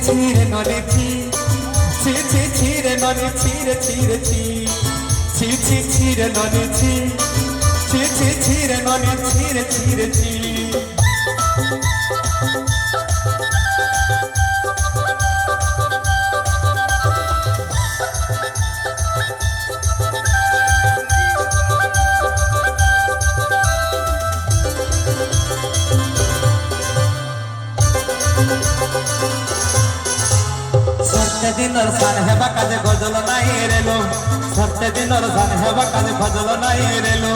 ছিরে ননি ছি ছি ছি ছিরে ননি ছিরে ছিরে ছি ছি ছি ছিরে ননি ছি ছি ছি ছিরে ননি ছিরে ছিরে ছি সত্যি দিনর সান হেবা কাজে গজল নাই রেলো সত্যি দিনর সান হেবা কাজে গজল নাই রেলো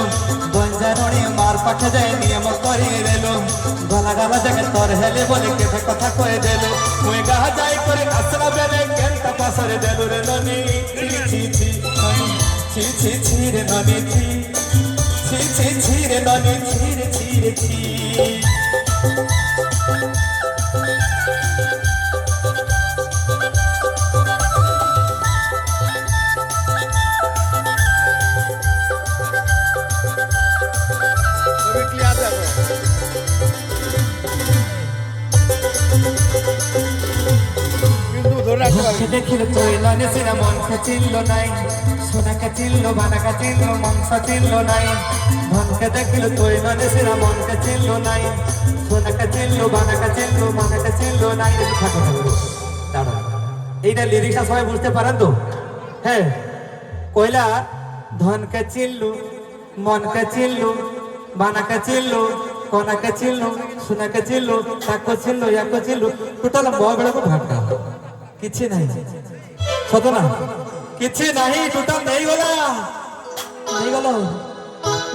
বঞ্জারণী মার পাখে যায় নিয়ম করে রেলো গলা গলা জায়গা তোর হেলে বলে কেটে কথা কয়ে দেলো মুই গাহা যাই করে আসলা বেলে কেনটা পাশরে দেলো রে ননি ছি ছি ছি ছি ছি রে ননি ছি ছি ছি ছি রে ননি ছি রে ছি রে ছি দেখিল তুই ননি সিনা মনকে চিনল নাই সোনাকে চিনল বানাকে চিনল মনসা চিনল নাই ধনকে দেখিল তুই ননি সিনা মনকে চিনল নাই সোনাকে চিনল বানাকে চিনল মনকে চিনল নাই থাকো দাঁড়া এইটা লিরিক্সটা সবাই বুঝতে পারেন তো হ্যাঁ কইলা ধনকে চিনল মনকে চিনল বানাকে চিনল কোনাকে চিনল সোনাকে চিনল তাকে চিনল ইয়াকে চিনল টোটাল মগড়াকে ভাগটা किछि नहीं सत ना किछि नहीं टोटल नहीं गला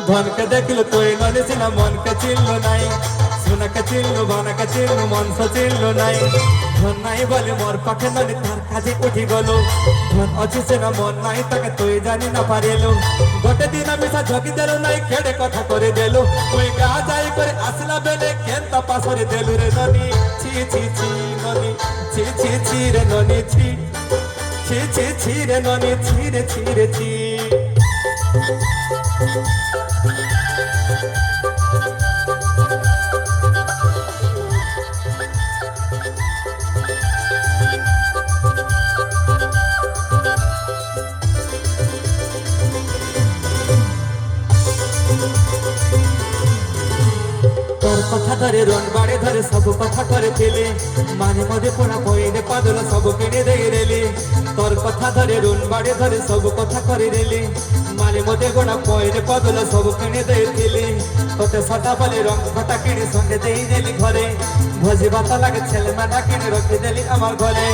धन के देखिल तोय ननि सिना मन के चिल्लो नहीं सुन के चिल्लो बन के चिल्लो मन से चिल्लो नहीं धन नहीं बोले मोर पाखे ननि तार काजे उठी गलो धन अछि सिना मन नहीं तके तोय जानी ना पारेलो गोटे दिन मिसा झकी देलो नहीं केडे कथा करे देलो कोई गा जाई करे असला बेले केन तपासरे देलु रे ननि छि छि छि ननि ছি ছি ছি রে ননি ছি ছি ছি ছি রে ননি ছি রে ছি রে ছি তোর কথা ধরে রন বাড়ে ধরে সব কথা করে ফেলে মানে মধ্যে পোড়া বইরে পাদল সব কিনে দেই রেলে তোর কথা ধরে রন বাড়ে ধরে সব কথা করে রেলে মানে মধ্যে গোড়া বইরে পাদল সব কিনে দেই ফেলে তোতে সদা বলে রং খাতা কিনে সঙ্গে দেই দেলি ঘরে ভোজি ভাত লাগে ছেলে মানা কিনে রখে দেলি আমার ঘরে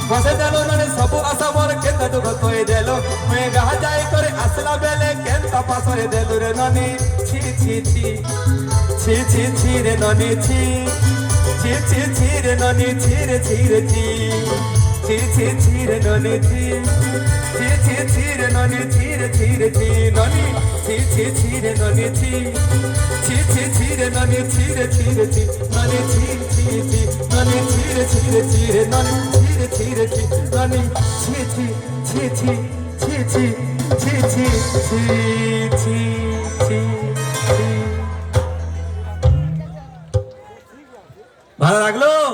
বসে দেলো ননে সব আশা মোর কেন দুঃখ কয়ে দেলো মুই গাহা যাই করে আসলা বেলে কেন তাপাসরে দেলু রে ননি ছি ছি ছি ছি ছি ছি রে ননি ছি ছি ছি ছি রে ননি ছি রে ছি রে ছি ছি ছি ছি রে ননি ছি ছি ছি ছি রে ননি ছি রে ছি রে ছি ননি ছি ছি ছি রে ননি ছি ছি ছি ছি রে ননি ছি রে ছি রে ছি ননি ছি ছি ছি ননি ছি রে ছি রে ছি রে ননি ছি রে ছি রে ছি ননি ছি ছি ছি ছি ছি ছি ছি ছি ছি ছি ছি ভালো লাগলো।